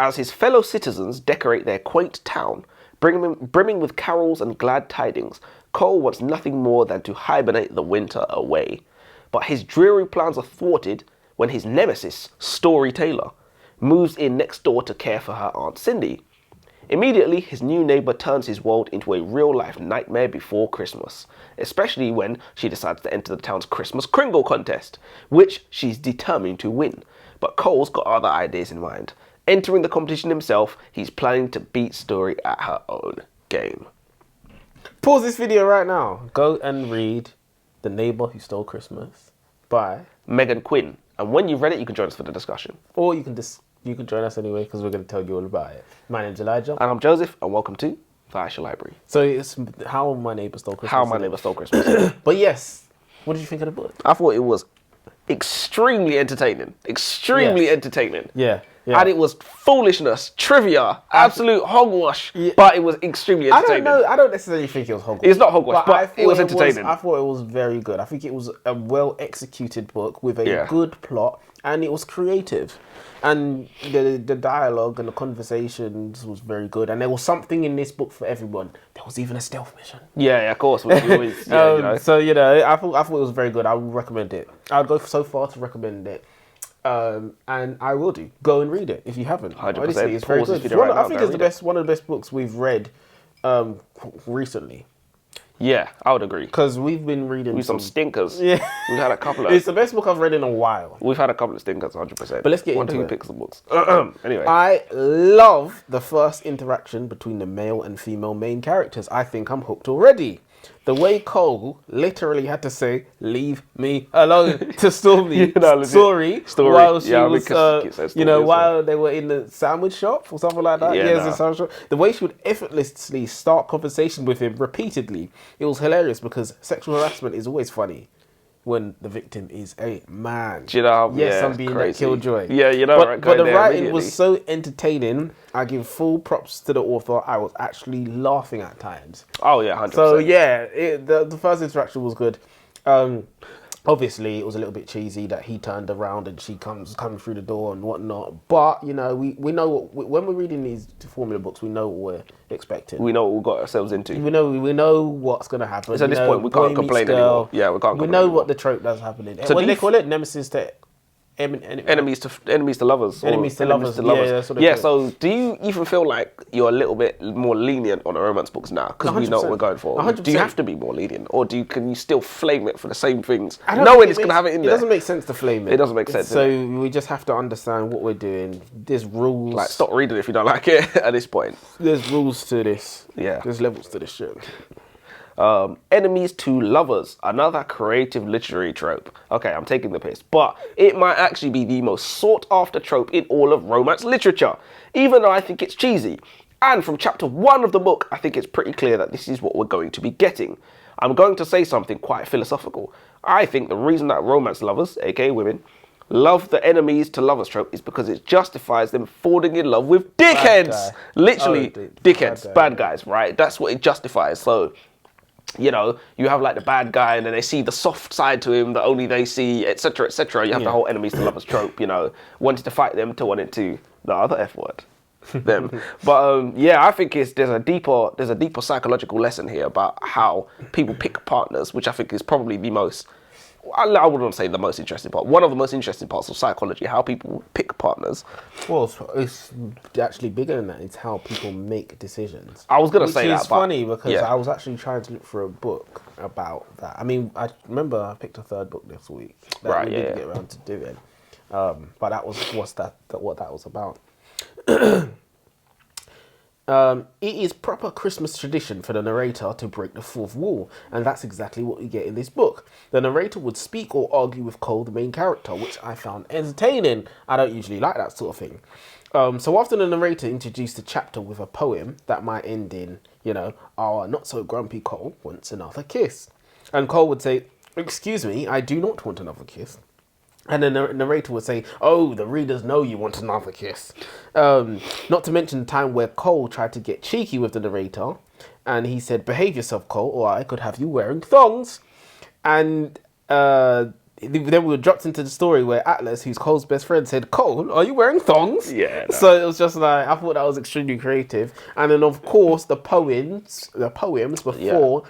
As his fellow citizens decorate their quaint town, brimming with carols and glad tidings, Cole wants nothing more than to hibernate the winter away. But his dreary plans are thwarted when his nemesis, Story Taylor, moves in next door to care for her Aunt Cindy. Immediately, his new neighbour turns his world into a real-life nightmare before Christmas, especially when she decides to enter the town's Christmas Kringle contest, which she's determined to win. But Cole's got other ideas in mind. Entering the competition himself, he's planning to beat Story at her own game. Pause this video right now. Go and read The Neighbour Who Stole Christmas by Megan Quinn. And when you've read it, you can join us for the discussion. Or you can join us anyway, because we're going to tell you all about it. My name's Elijah. And I'm Joseph, and welcome to the Aisha Library. So it's How My Neighbour Stole Christmas. How My Neighbour Stole Christmas. But yes, what did you think of the book? I thought it was extremely entertaining. Entertaining. Yeah. And it was foolishness, trivia, absolute hogwash, but it was extremely entertaining. I don't necessarily think it was hogwash. It's not hogwash, but it was entertaining. I thought it was very good. I think it was a well-executed book with a good plot, and it was creative. And the dialogue and the conversations was very good. And there was something in this book for everyone. There was even a stealth mission. Yeah, of course. Which we always, So, I thought it was very good. I would recommend it. I'd go so far to recommend it. And I will do. Go and read it if you haven't. 100%. Honestly, it's very good. I think it's one of the best books we've read recently. Yeah, I would agree. Because we've been reading some stinkers. Yeah. We've had a couple of... It's the best book I've read in a while. We've had a couple of stinkers, 100%. But let's get into it. 1-2 pixel books. Anyway. I love the first interaction between the male and female main characters. I think I'm hooked already. The way Cole literally had to say, "Leave me alone," to Stormy. Story. While she was, while they were in the sandwich shop or something like that. The sandwich shop. The way she would effortlessly start conversation with him repeatedly. It was hilarious because sexual harassment is always funny when the victim is a man. Do you know? Yes, I'm being that killjoy. Yeah, But the writing was so entertaining. I give full props to the author. I was actually laughing at times. Oh yeah, 100%. So yeah, the first interaction was good. Obviously, it was a little bit cheesy that he turned around and she comes through the door and whatnot. But we know when we're reading these formula books, we know what we're expecting. We know what we got ourselves into. We know what's going to happen. So at this point, we can't complain anymore. Yeah, we can't. We know what the trope does happen. So what do they call it? Nemesis to enemies to lovers. Enemies to lovers. Yeah, so do you even feel like you're a little bit more lenient on the romance books now? Because we know what we're going for. 100%. Do you have to be more lenient? Or can you still flame it for the same things? Knowing it's going to have it in there. It doesn't make sense to flame it. It doesn't make sense. So we just have to understand what we're doing. There's rules. Like, stop reading if you don't like it at this point. There's rules to this. Yeah. There's levels to this shit. Enemies to lovers, another creative literary trope. Okay, I'm taking the piss, but it might actually be the most sought after trope in all of romance literature, even though I think it's cheesy. And from chapter 1 of the book, I think it's pretty clear that this is what we're going to be getting. I'm going to say something quite philosophical. I think the reason that romance lovers, aka women, love the enemies to lovers trope is because it justifies them falling in love with dickheads. Literally, dickheads, bad guys, right? That's what it justifies. So, you have like the bad guy and then they see the soft side to him that only they see, etc., etc. You have the whole enemies to lovers trope, wanting to fight them to wanting to, the other F word, them. But I think there's a deeper psychological lesson here about how people pick partners, which I think is probably the most, I wouldn't say the most interesting part. One of the most interesting parts of psychology, how people pick partners. Well, it's actually bigger than that. It's how people make decisions. I was going to say that. Which is funny because I was actually trying to look for a book about that. I mean, I remember I picked a third book this week that we didn't get around to doing. But that was what that was about. It is proper Christmas tradition for the narrator to break the fourth wall, and that's exactly what we get in this book. The narrator would speak or argue with Cole, the main character, which I found entertaining. I don't usually like that sort of thing. So after the narrator introduced the chapter with a poem that might end in, our not so grumpy Cole wants another kiss. And Cole would say, "Excuse me, I do not want another kiss." And then the narrator would say, "Oh, the readers know you want another kiss." Not to mention the time where Cole tried to get cheeky with the narrator. And he said, "Behave yourself, Cole, or I could have you wearing thongs." And then we were dropped into the story where Atlas, who's Cole's best friend, said, "Cole, are you wearing thongs?" Yeah. No. So it was just like, I thought that was extremely creative. And then of course the poems before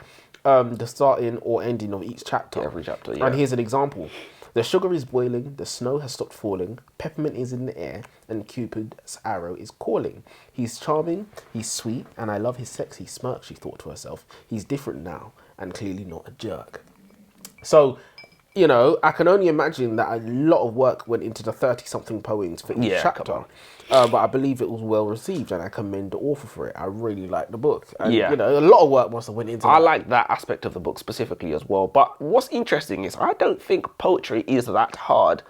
the starting or ending of each chapter. Every chapter. Yeah. And here's an example. The sugar is boiling, the snow has stopped falling, peppermint is in the air, and Cupid's arrow is calling. He's charming, he's sweet, and I love his sexy smirk, she thought to herself. He's different now, and clearly not a jerk. So, you know, I can only imagine that a lot of work went into the 30-something poems for each chapter. But I believe it was well received, and I commend the author for it. I really like the book. And, you know, a lot of work must have went into it. I like that aspect of the book specifically as well. But what's interesting is I don't think poetry is that hard.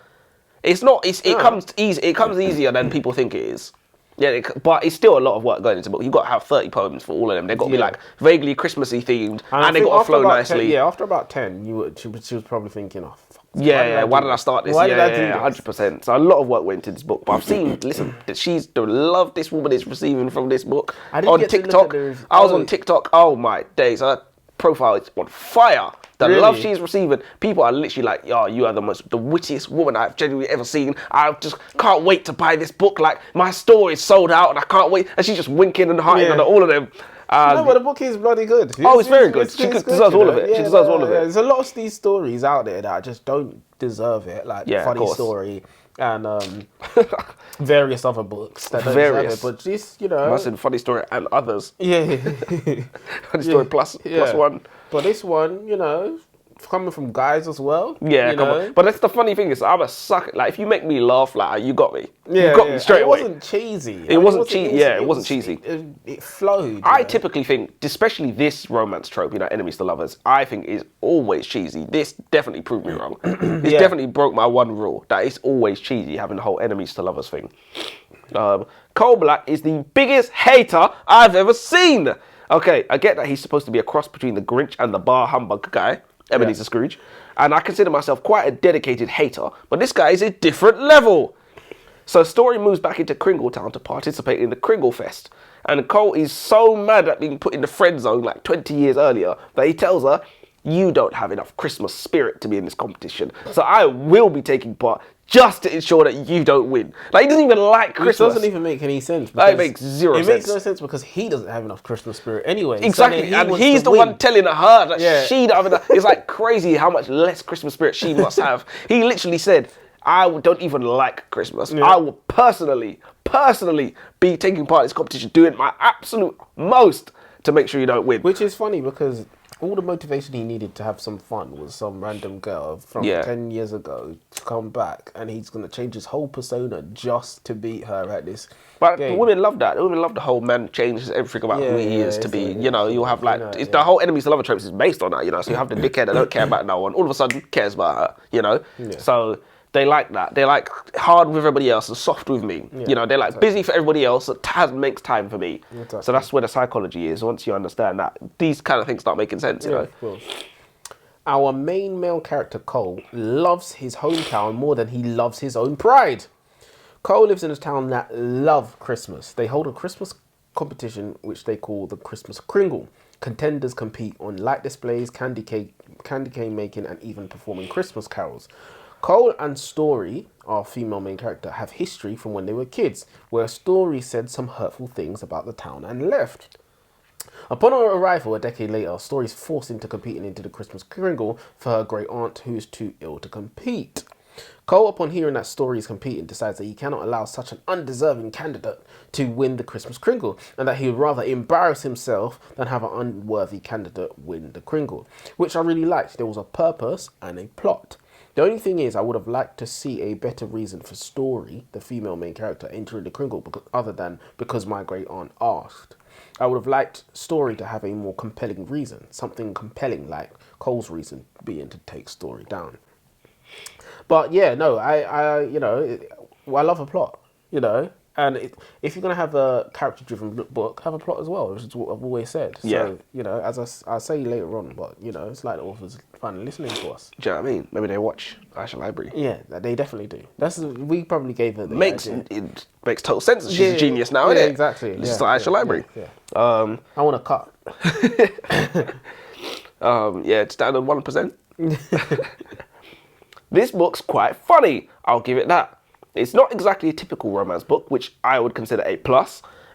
It's not. It comes easy. It comes easier than people think it is. Yeah, but it's still a lot of work going into the book. You've got to have 30 poems for all of them. They've got to be like vaguely Christmassy themed, and they've got to flow nicely. 10, after about 10, she was probably thinking, oh, fuck. Why did I start this? Why did I do this? 100%. So a lot of work went into this book. But I've seen, listen, the love this woman is receiving from this book on TikTok. I was on TikTok. Oh my days, her profile is on fire. The love she's receiving, people are literally like, "Yo, you are the wittiest woman I've genuinely ever seen. I just can't wait to buy this book. Like, my store is sold out, and I can't wait." And she's just winking and hearting on all of them. No, but the book is bloody good. It's very good. She deserves all of it. She deserves all of it. There's a lot of these stories out there that just don't deserve it. Like Funny Story and various other books that don't deserve it. But this, you know, Funny Story and others. Yeah. Funny Story plus one. But this one, you know, coming from guys as well. Yeah, come on. But that's the funny thing is, I'm a sucker. Like, if you make me laugh, like, you got me. You got me straight away. It wasn't cheesy. It wasn't cheesy. Yeah, it wasn't cheesy. It flowed. I typically think, especially this romance trope, you know, enemies to lovers, I think is always cheesy. This definitely proved me wrong. This definitely broke my one rule, that it's always cheesy, having the whole enemies to lovers thing. Cole Black is the biggest hater I've ever seen. Okay, I get that he's supposed to be a cross between the Grinch and the bar humbug guy, Ebenezer Scrooge, and I consider myself quite a dedicated hater, but this guy is a different level. So Story moves back into Kringletown to participate in the Kringle Fest, and Cole is so mad at being put in the friend zone like 20 years earlier that he tells her, "You don't have enough Christmas spirit to be in this competition, so I will be taking part just to ensure that you don't win." Like, he doesn't even like Christmas. It doesn't even make any sense. It makes zero sense. It makes no sense because he doesn't have enough Christmas spirit anyway. Exactly, so and he's the one telling her that she don't have enough. It's like crazy how much less Christmas spirit she must have. He literally said, "I don't even like Christmas. I will personally be taking part in this competition, doing my absolute most to make sure you don't win." Which is funny because all the motivation he needed to have some fun was some random girl from 10 years ago to come back, and he's going to change his whole persona just to beat her at this game. Women love that. Women love the whole man changes everything about who he is to be. You know, you'll have like, it's the whole enemies to lover tropes is based on that, you know. So you have the dickhead that don't care about no one, all of a sudden cares about her, you know. So they like that. They like hard with everybody else and soft with me. You know, they're like busy for everybody else, that makes time for me. So that's where the psychology is. Once you understand that, these kind of things start making sense, you know. Of course. Our main male character, Cole, loves his hometown more than he loves his own pride. Cole lives in a town that love Christmas. They hold a Christmas competition, which they call the Christmas Kringle. Contenders compete on light displays, candy cane making, and even performing Christmas carols. Cole and Story, our female main character, have history from when they were kids, where Story said some hurtful things about the town and left. Upon her arrival a decade later, Story is forced into competing into the Christmas Kringle for her great aunt, who is too ill to compete. Cole, upon hearing that Story is competing, decides that he cannot allow such an undeserving candidate to win the Christmas Kringle, and that he would rather embarrass himself than have an unworthy candidate win the Kringle, which I really liked. There was a purpose and a plot. The only thing is, I would have liked to see a better reason for Story, the female main character, entering the Kringle, other than because my great aunt asked. I would have liked Story to have a more compelling reason, something compelling like Cole's reason being to take Story down. But yeah, no, I love a plot, you know, and if you're going to have a character-driven book, have a plot as well, which is what I've always said. So, you know, as I'll say later on, but, you know, it's like the authors finally listening to us. Do you know what I mean? Maybe they watch Aisha Library. Yeah, they definitely do. We probably gave her the It makes total sense. She's a genius now, isn't it? Exactly. It's just like Aisha Library. I want a cut. It's down to 1%. This book's quite funny, I'll give it that. It's not exactly a typical romance book, which I would consider A+.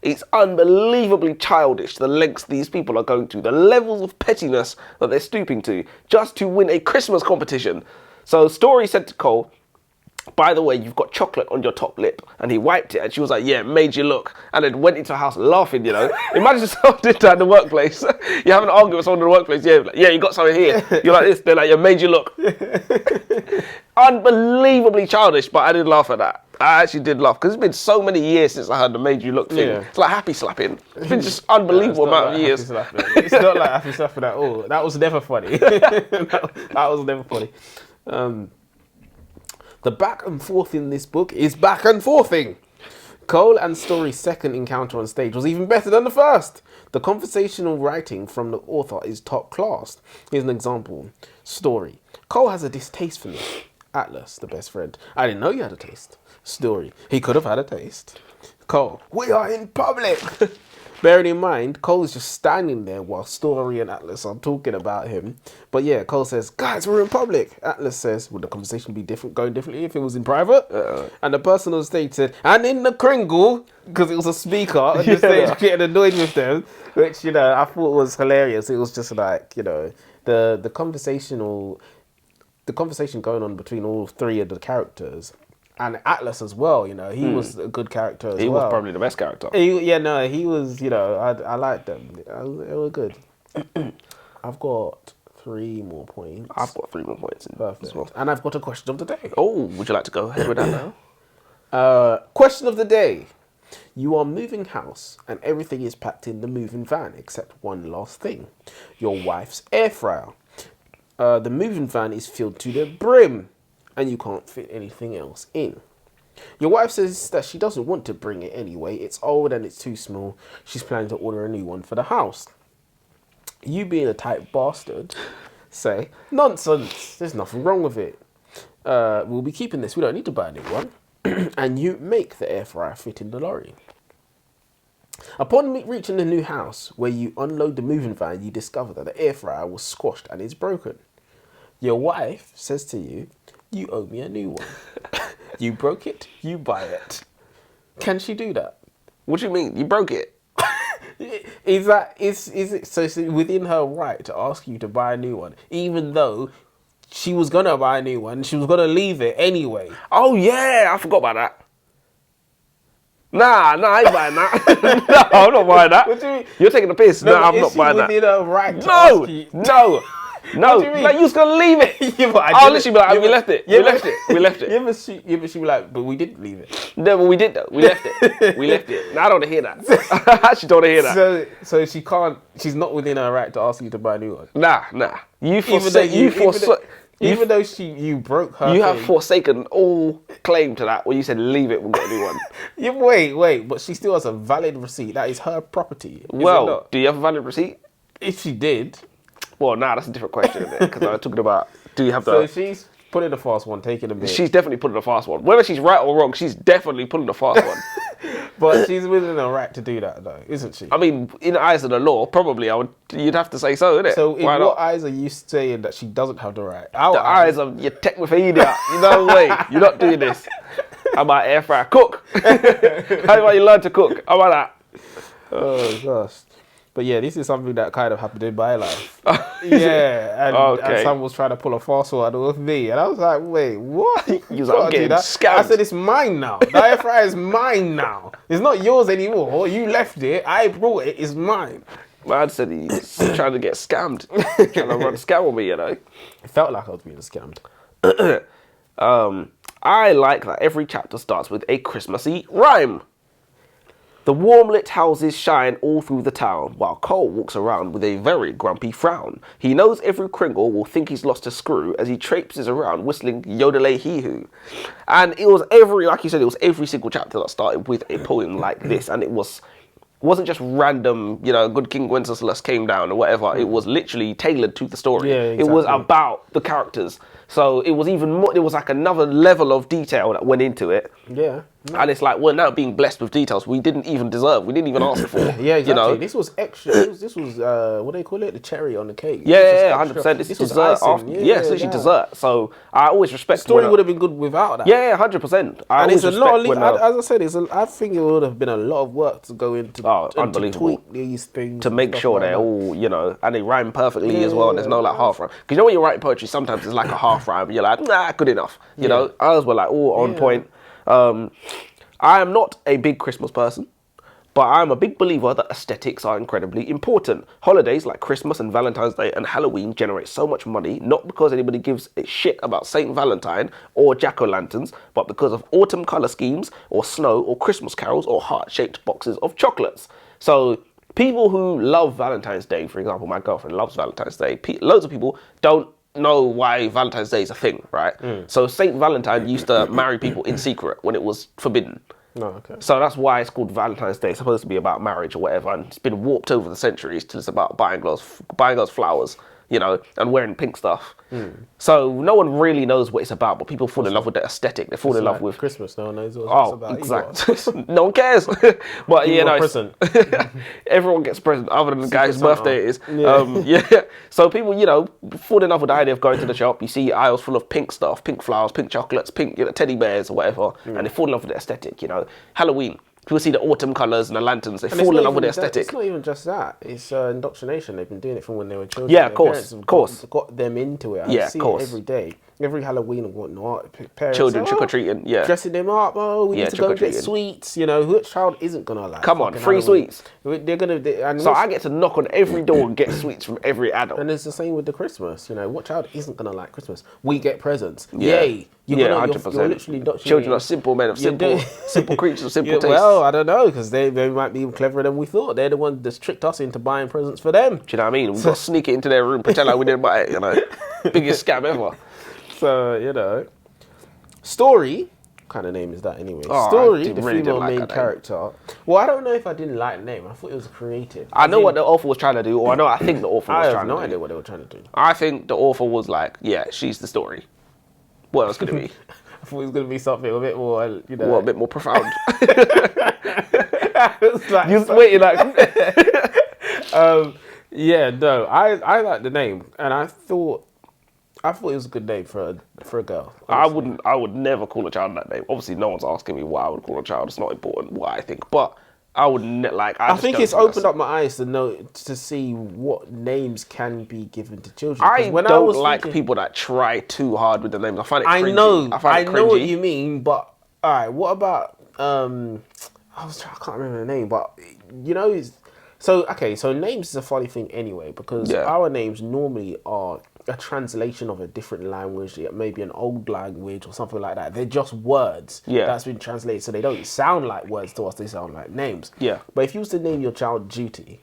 It's unbelievably childish, the lengths these people are going to, the levels of pettiness that they're stooping to, just to win a Christmas competition. So Story said to Cole, by the way, you've got chocolate on your top lip. And he wiped it, and she was like, yeah, made you look. And then went into her house laughing, you know. Imagine yourself did that in the workplace. You have an argument with someone in the workplace, yeah, you got something here. You're like this, they're like, yeah, made you look. Unbelievably childish, but I did laugh at that. I actually did laugh, because it's been so many years since I heard the made you look thing. Yeah. It's like happy slapping. It's been just unbelievable amount of years. It's not like happy slapping at all. That was never funny. that was never funny. The back and forth in this book is back and forthing. Cole and Story's second encounter on stage was even better than the first. The conversational writing from the author is top class. Here's an example. Story. Cole has a distaste for me. Atlas, the best friend. I didn't know you had a taste. Story. He could have had a taste. Cole. We are in public. Bearing in mind, Cole is just standing there while Story and Atlas are talking about him. But yeah, Cole says, guys, we're in public. Atlas says, would the conversation be going differently if it was in private? And the person on stage said, and in the Kringle, because it was a speaker, on the stage getting annoyed with them, which, you know, I thought was hilarious. It was just like, you know, the conversation going on between all three of the characters. And Atlas as well, you know, he was a good character as well. He was probably the best character. He was, you know, I liked them. They were good. I've got 3 more points. I've got 3 more points. Perfect. As well. And I've got a question of the day. Oh, would you like to go ahead with that now? Question of the day. You are moving house and everything is packed in the moving van except one last thing. Your wife's air fryer. The moving van is filled to the brim. And you can't fit anything else in. Your wife says that she doesn't want to bring it anyway. It's old and it's too small. She's planning to order a new one for the house. You being a tight bastard, say, nonsense, there's nothing wrong with it. We'll be keeping this, we don't need to buy a new one. And you make the air fryer fit in the lorry. Upon reaching the new house, where you unload the moving van, you discover that the air fryer was squashed and is broken. Your wife says to you, you owe me a new one. You broke it, you buy it. Can she do that? What do you mean? You broke it? Is it so it's within her right to ask you to buy a new one, even though she was gonna buy a new one, she was gonna leave it anyway? Oh yeah, I forgot about that. Nah, I ain't buying that. No, I'm not buying that. What do you mean? You're taking the piss. No, I'm not buying that. Within her right to ask you? No, what do you mean? Like you was gonna leave it. Yeah, but I'll literally be like, we left it. We left it. Yeah, but she be like, but we didn't leave it. No, but we did though. We left it. We left it. Now I don't want to hear that. I actually don't want to hear that. So she can't. She's not within her right to ask you to buy a new one. Nah. You broke her. You have forsaken all claim to that when you said leave it, we'll get a new one. Yeah, wait, but she still has a valid receipt. That is her property. Well, do you have a valid receipt? If she did. Well, that's a different question, isn't it? Because I'm talking about, do you have the... So she's putting the fast one, taking a bit. She's definitely putting the fast one. Whether she's right or wrong, she's definitely putting the fast one. But she's within her right to do that, though, isn't she? I mean, in the eyes of the law, probably you'd have to say so, innit? So in what eyes are you saying that she doesn't have the right? The eyes of your tech with idiot. You know way. You're not doing this. How about air fryer? Cook. How about you learn to cook? How about that? Oh, gosh. But yeah, this is something that kind of happened in my life. And someone was trying to pull a fast one with me. And I was like, wait, what? You was like, I'm getting scammed. I said, it's mine now. The air fryer is mine now. It's not yours anymore. You left it. I brought it. It's mine. Man said he's trying to get scammed. Trying to run a scam on me, you know. It felt like I was being scammed. I like that every chapter starts with a Christmassy rhyme. The warm-lit houses shine all through the town, while Cole walks around with a very grumpy frown. He knows every Kringle will think he's lost a screw as he traipses around whistling Yodelay Hee-Hoo. And it was every single chapter that started with a poem like this, and it wasn't just random, you know, good King Wenceslas came down or whatever. It was literally tailored to the story. Yeah, exactly. It was about the characters. So it was even more, there was like another level of detail that went into it. Yeah. And it's like we're now being blessed with details we didn't even deserve. We didn't even ask for. Yeah, exactly. You know? This was extra. This was what do they call it? The cherry on the cake. Yeah, 100%. This is was dessert. icing. It's literally dessert. So I always respect. The story would have been good without that. Yeah, 100%. And it's a lot. As I said, I think it would have been a lot of work to go into. Unbelievable. To tweak these things to make sure they're all, and they rhyme perfectly as well. And there's no like half rhyme. Because when you're writing poetry, sometimes it's like a half rhyme. You're like, nah, good enough. You know, ours were like all on point. I am not a big Christmas person, but I'm a big believer that aesthetics are incredibly important. Holidays like Christmas and Valentine's Day and Halloween generate so much money, not because anybody gives a shit about Saint Valentine or jack-o'-lanterns, but because of autumn colour schemes or snow or Christmas carols or heart-shaped boxes of chocolates. So people who love Valentine's Day, for example, my girlfriend loves Valentine's Day. Loads of people don't know why Valentine's Day is a thing, right? So Saint Valentine used to marry people in secret when it was forbidden. No, okay. So that's why it's called Valentine's Day. It's supposed to be about marriage or whatever, and it's been warped over the centuries till it's about buying girls flowers, and wearing pink stuff. So no one really knows what it's about, but people fall in love with the aesthetic. They fall in love with Christmas. No one knows what it's about. Exactly. No one cares. But present. Everyone gets present other than the guy whose birthday it is. Yeah. So people, fall in love with the idea of going to the shop. You see aisles full of pink stuff, pink flowers, pink chocolates, pink teddy bears or whatever, and they fall in love with the aesthetic. Halloween. People see the autumn colours and the lanterns. They fall in love with the aesthetic. It's not even just that. It's indoctrination. They've been doing it from when they were children. Yeah, of course. Got them into it. I see it every day. Every Halloween and whatnot. Children trick-or-treating, dressing them up. Oh, we need to go get sweets. Which child isn't going to like? Come on, free sweets. They're going to... So I get to knock on every door and get sweets from every adult. And it's the same with the Christmas. What child isn't going to like Christmas? We get presents. Yeah. Yay. 100%. You're literally Children are simple men of simple creatures of simple taste. Well, I don't know, because they might be even cleverer than we thought. They're the ones that tricked us into buying presents for them. Do you know what I mean? We've got to sneak it into their room, pretend like we didn't buy it, Biggest scam ever. So, Story, what kind of name is that anyway? Story, the female main character. Well, I don't know if I didn't like the name. I thought it was creative. I know what the author was trying to do, or I think the author was trying to do. I have no idea what they were trying to do. I think the author was like, she's the story. What else could it be? I thought it was going to be something a bit more, a bit more profound. You was waiting I like the name, and I thought it was a good name for a girl. Honestly. I would never call a child that name. Obviously, no one's asking me what I would call a child. It's not important what I think, but I would I think it's opened up my eyes to see what names can be given to children. I don't like people that try too hard with the names. I find it cringy. I know what you mean, but all right. What about I can't remember the name, but so names is a funny thing anyway, because our names normally are a translation of a different language, maybe an old language or something like that. They're just words that's been translated, so they don't sound like words to us, they sound like names. Yeah. But if you was to name your child Duty,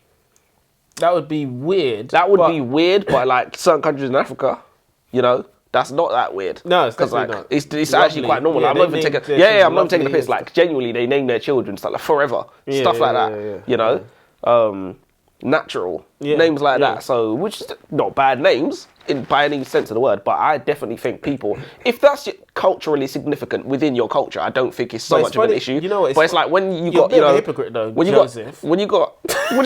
that would be weird. Be weird, but like certain countries in Africa, that's not that weird. No, it's not. It's actually quite normal. I'm not even taking I'm not taking the piss. Like genuinely, they name their children stuff like Forever, stuff like that. Natural names like that. So, which is not bad names by any sense of the word, but I definitely think people, if that's culturally significant within your culture, I don't think it's so much of an issue. But it's like when you got, a hypocrite though. When Joseph. What do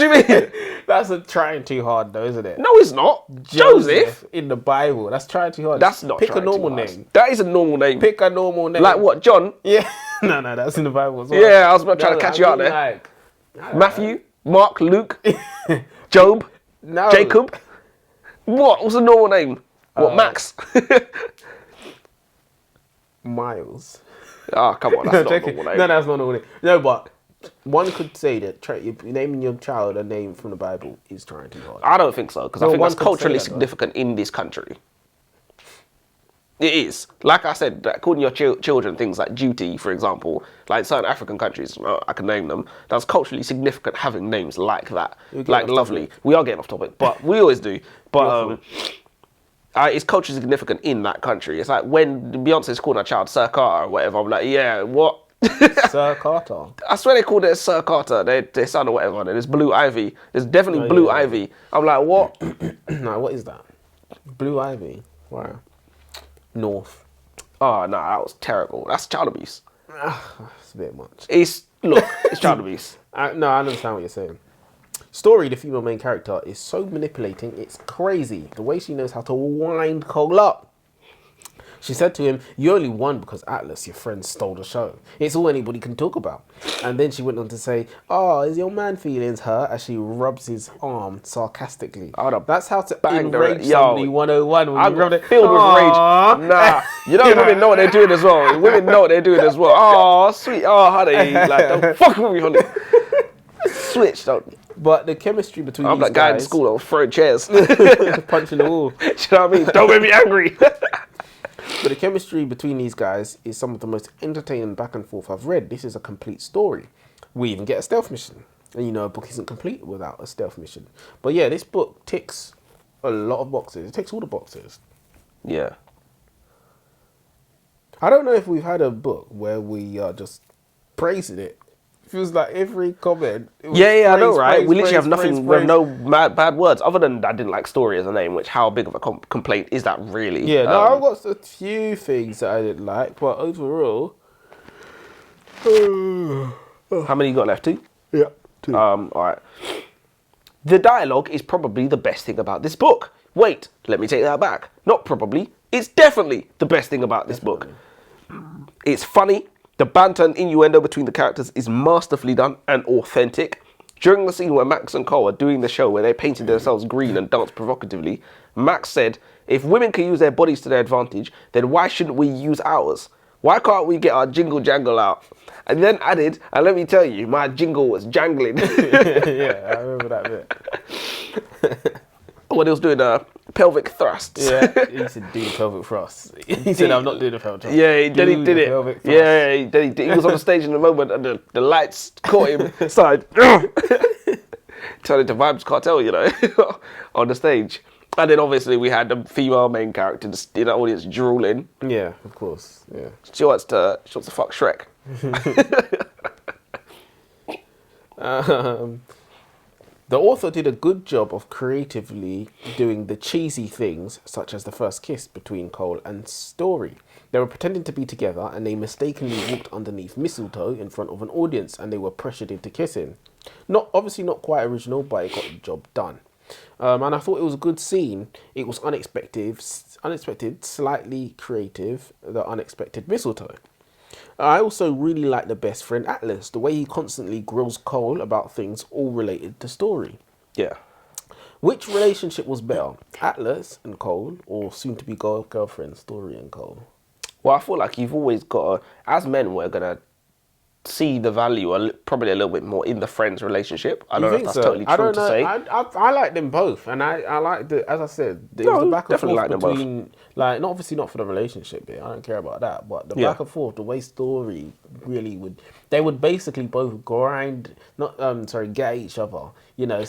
you mean? That's trying too hard though, isn't it? No, it's not. Joseph in the Bible. That's trying too hard. That's not. Pick a normal name. That is a normal name. Pick a normal name. Like what? John? Yeah. No, that's in the Bible as well. Yeah, I was about trying to catch you out there. Matthew, Mark, Luke, Job, Jacob. What's a normal name? Max? Miles. Oh, come on, that's not a normal name. No, that's not a normal name. No, but one could say that naming your child a name from the Bible is trying too hard. I don't think so, because I think that's culturally significant in this country. It is. Like I said, calling your children things like Duty, for example, like certain African countries, I can name them, that's culturally significant having names like that. Like Lovely. We are getting off topic, but we always do. But it's culturally significant in that country. It's like when Beyonce's calling her child Sir Carter or whatever, I'm like, yeah, what? Sir Carter? I swear they called it Sir Carter, their son or whatever, and there's Blue Ivy. There's definitely Blue Ivy. I'm like, what? No, what is that? Blue Ivy? Wow. North. Oh, no, that was terrible. That's child abuse. It's a bit much. It's child abuse. No, I understand what you're saying. Story, the female main character, is so manipulating, it's crazy. The way she knows how to wind Cole up. She said to him, "You only won because Atlas, your friend, stole the show. It's all anybody can talk about." And then she went on to say, "Oh, is your man feelings hurt?" as she rubs his arm sarcastically. That's how to enrage somebody 101. I'm filled with rage. Nah, you know women know what they're doing as well. Women know what they're doing as well. Oh, sweet. Oh, honey. Like, don't fuck with me, honey. Switch, don't. But the chemistry between I'm these that guy guys... in school that was throwing chairs. punching the wall. Do you know what I mean? Don't make me angry. But the chemistry between these guys is some of the most entertaining back and forth I've read. This is a complete story. We even get a stealth mission. And you know, a book isn't complete without a stealth mission. But yeah, this book ticks a lot of boxes. It ticks all the boxes. Yeah. I don't know if we've had a book where we are just praising it. Feels like every comment. I know, right? We literally have nothing, we have no bad words, other than I didn't like story as a name, which how big of a complaint is that really? Yeah, no, I've got a few things that I didn't like, but overall... How many you got left? 2? Yeah, 2. Alright. The dialogue is probably the best thing about this book. Wait, let me take that back. Not probably, it's definitely the best thing about this book. It's funny. The banter and innuendo between the characters is masterfully done and authentic. During the scene where Max and Cole are doing the show where they painted themselves green and danced provocatively, Max said, "If women can use their bodies to their advantage, then why shouldn't we use ours? Why can't we get our jingle jangle out?" And then added, and let me tell you, my jingle was jangling. Yeah, I remember that bit. When he was doing pelvic thrusts. Yeah, he said do the pelvic thrust. He said, "I'm not doing the pelvic thrust." Yeah, then he did it. Yeah, he was on the stage in the moment and the lights caught him. Started turning to Vibes Cartel, you know, on the stage. And then obviously we had the female main character in the audience drooling. Yeah, of course. Yeah. She wants to fuck Shrek. The author did a good job of creatively doing the cheesy things, such as the first kiss between Cole and Story. They were pretending to be together and they mistakenly walked underneath mistletoe in front of an audience and they were pressured into kissing. Obviously not quite original, but it got the job done. And I thought it was a good scene. It was unexpected, slightly creative, the unexpected mistletoe. I also really like the best friend Atlas, the way he constantly grills Cole about things all related to Story. Yeah. Which relationship was better, Atlas and Cole, or soon-to-be girlfriend Story and Cole? Well, I feel like you've always got to, as men, we're going to see the value probably a little bit more in the friends relationship. I don't know if that's totally true to say. I like them both, and I like as I said, the back and forth between, like, not obviously not for the relationship bit. I don't care about that, but the back and forth, the way Story really they would basically both get at each other. You know,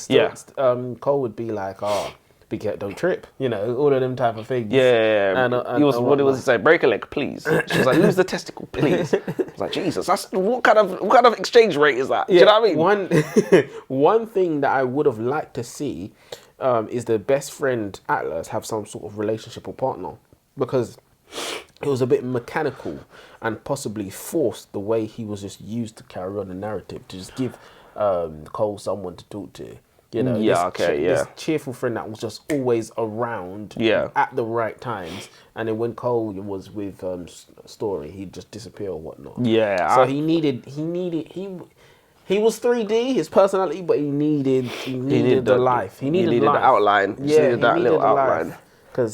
Cole would be like, "Oh, don't trip," you know, all of them type of things. Yeah. What was he say? Break a leg, please. She was like, "Lose the testicle, please." I was like, Jesus, that's what kind of exchange rate is that? Yeah, do you know what I mean? One thing that I would have liked to see is the best friend Atlas have some sort of relationship or partner, because it was a bit mechanical and possibly forced the way he was just used to carry on the narrative, to just give Cole someone to talk to. You know, this cheerful friend that was just always around at the right times. And then when Cole was with Story, he'd just disappear or whatnot. Yeah. So he was 3D, his personality, but he needed the life. He needed the outline. Yeah, he needed that little outline.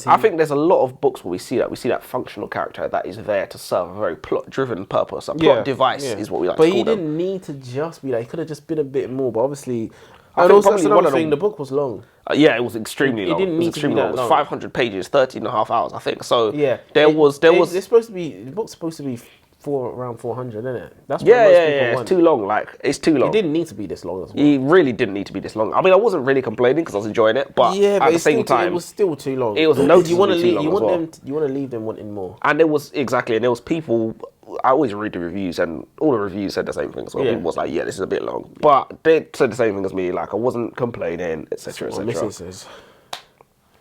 I think there's a lot of books where we see that functional character that is there to serve a very plot-driven purpose. A plot device is what we like to call them. But he didn't need to just be that. He could have just been a bit more, but obviously... And also, that's another thing, the book was long. It was extremely long. It didn't need to be that long. It was 500 pages, 13 and a half hours, I think. So yeah, there was. It's supposed to be, the book's supposed to be around 400, isn't it? That's what most people want. It's too long. Like, it's too long. It didn't need to be this long as well. It really didn't need to be this long. I mean, I wasn't really complaining because I was enjoying it, but at the same time, it was still too long. It was noticeably too long. You want to leave them wanting more. And there was people. I always read the reviews, and all the reviews said the same thing as well. People was like, "Yeah, this is a bit long," but they said the same thing as me. Like, I wasn't complaining, etc., etc. Mrs. says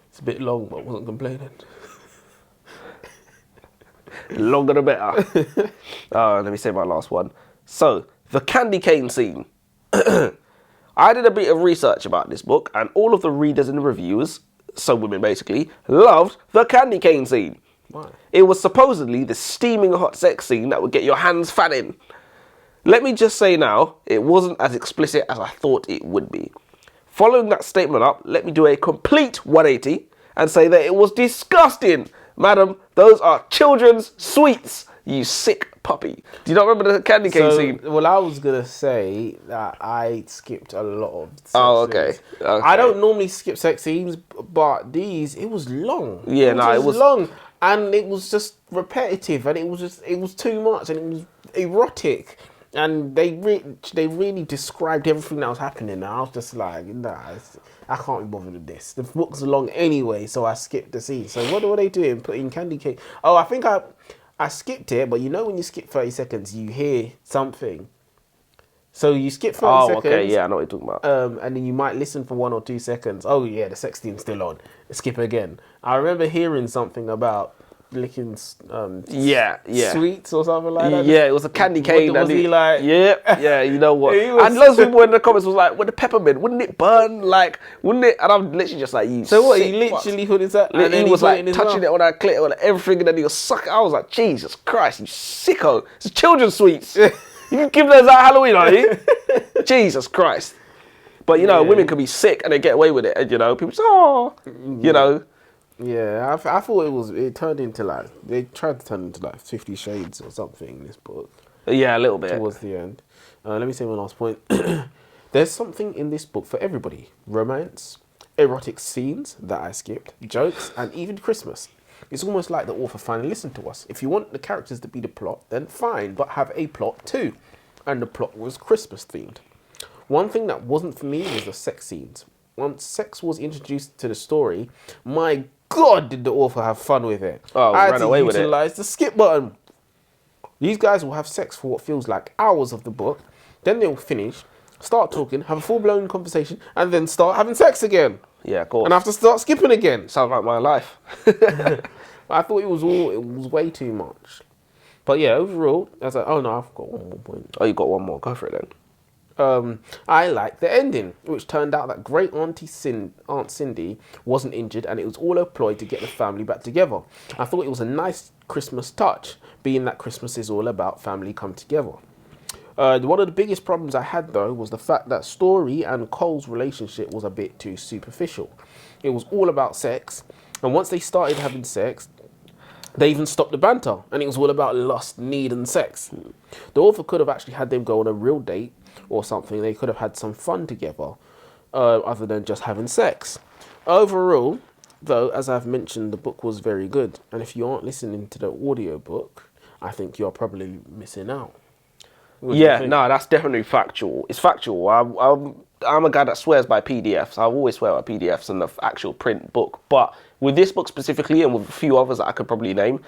it's a bit long, but I wasn't complaining. Longer the better. Let me say my last one. So, the candy cane scene. I did a bit of research about this book, and all of the readers and reviewers, so women basically, loved the candy cane scene. Why? It was supposedly the steaming hot sex scene that would get your hands fanning. Let me just say now, it wasn't as explicit as I thought it would be. Following that statement up, let me do a complete 180 and say that it was disgusting. Madam, those are children's sweets, you sick puppy. Do you not remember the candy cane scene? Well, I was going to say that I skipped a lot of sex okay. scenes. I don't normally skip sex scenes, but it was long. Yeah, it was long. And it was just repetitive, and it was too much, and it was erotic. And they really described everything that was happening. And I was just like, nah, I can't be bothered with this. The book's long anyway, so I skipped the scene. So what were they doing? Putting candy cane. Oh, I think I skipped it, but you know when you skip 30 seconds, you hear something. So you skip 30 seconds. Oh, okay, yeah, I know what you're talking about. And then you might listen for 1 or 2 seconds. Oh, yeah, the sex scene's still on. Skip again. I remember hearing something about licking sweets or something like that. Yeah, it was a candy cane. Was he like? Yeah, you know what? And lots of people in the comments was like, with the peppermint, wouldn't it burn? Like, wouldn't it? And I'm literally just like, you So what, sick he literally put his... And he was like touching it on our clit and everything, and then he was sucking. I was like, Jesus Christ, you sicko. It's children's sweets. You can give those at Halloween, are you? Jesus Christ. But, you know, women can be sick and they get away with it. And, you know, people say, oh, you know. Yeah, I thought it turned into like, they tried to turn into like 50 Shades or something, this book. Yeah, a little bit. Towards the end. Let me say my last point. There's something in this book for everybody. Romance, erotic scenes that I skipped, jokes, and even Christmas. It's almost like the author finally listened to us. If you want the characters to be the plot, then fine, but have a plot too. And the plot was Christmas themed. One thing that wasn't for me was the sex scenes. Once sex was introduced to the story, my God, did the author have fun with it. Oh, I ran away with it. I had to utilize the skip button. These guys will have sex for what feels like hours of the book. Then they'll finish, start talking, have a full-blown conversation, and then start having sex again. Yeah, of course. And I have to start skipping again. Sounds like my life. I thought it was way too much. But yeah, overall, I was like, oh no, I've got one more point. Oh, you got one more. Go for it then. I liked the ending, which turned out that great Aunt Cindy wasn't injured, and it was all a ploy to get the family back together. I thought it was a nice Christmas touch, being that Christmas is all about family come together. One of the biggest problems I had, though, was the fact that Story and Cole's relationship was a bit too superficial. It was all about sex, and once they started having sex, they even stopped the banter, and it was all about lust, need, and sex. The author could have actually had them go on a real date or something. They could have had some fun together, other than just having sex. Overall, though, as I've mentioned, the book was very good, and if you aren't listening to the audiobook, I think you're probably missing out. Yeah, no, that's definitely factual. It's factual. I'm a guy that swears by PDFs. I always swear by PDFs and the actual print book. But with this book specifically, and with a few others that I could probably name,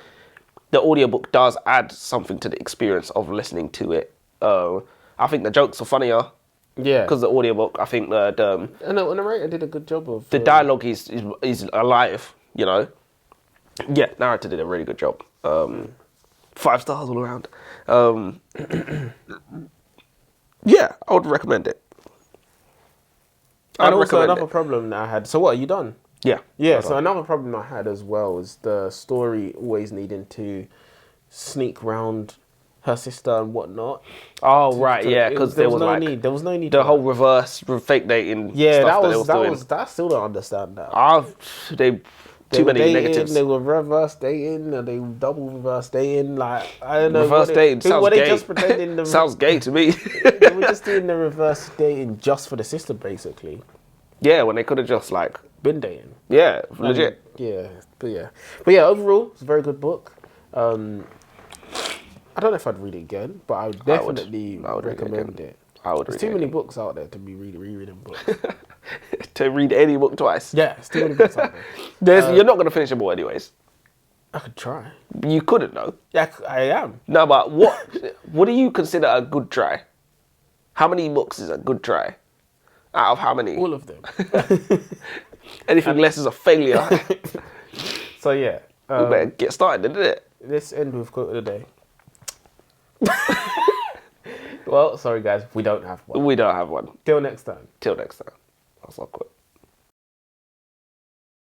the audiobook does add something to the experience of listening to it. I think the jokes are funnier. Yeah. Because the audiobook, I think the narrator did a good job of... The dialogue is alive, you know. Yeah, narrator did a really good job. 5 stars all around. Yeah, I would recommend it. And also another problem that I had... So what, are you done? Yeah. Yeah, so another problem I had as well is the story always needing to sneak round her sister and whatnot. Oh, right, yeah, because there was no need. The whole reverse fake dating. Yeah, stuff I still don't understand that. Too many negatives. They were reverse dating, and they double reverse dating. Like, I don't know. Reverse dating sounds gay. They just pretending sounds gay to me. They were just doing the reverse dating just for the sister, basically. Yeah, when they could have just like been dating. Yeah, legit. But yeah. Overall, it's a very good book. I don't know if I'd read it again, but I would definitely recommend it. There's too many books out there to be rereading books. To read any book twice. Yeah, there's too many books out there. You're not going to finish them all anyways. I could try. You couldn't, though. Yeah, I am. No, but what do you consider a good try? How many books is a good try? Out of how many? All of them. Anything less is a failure. So yeah. We better get started, didn't it? let's end with quote of the day. Well, sorry guys, we don't have one. We don't have one. Till next time. Till next time. That's our quote.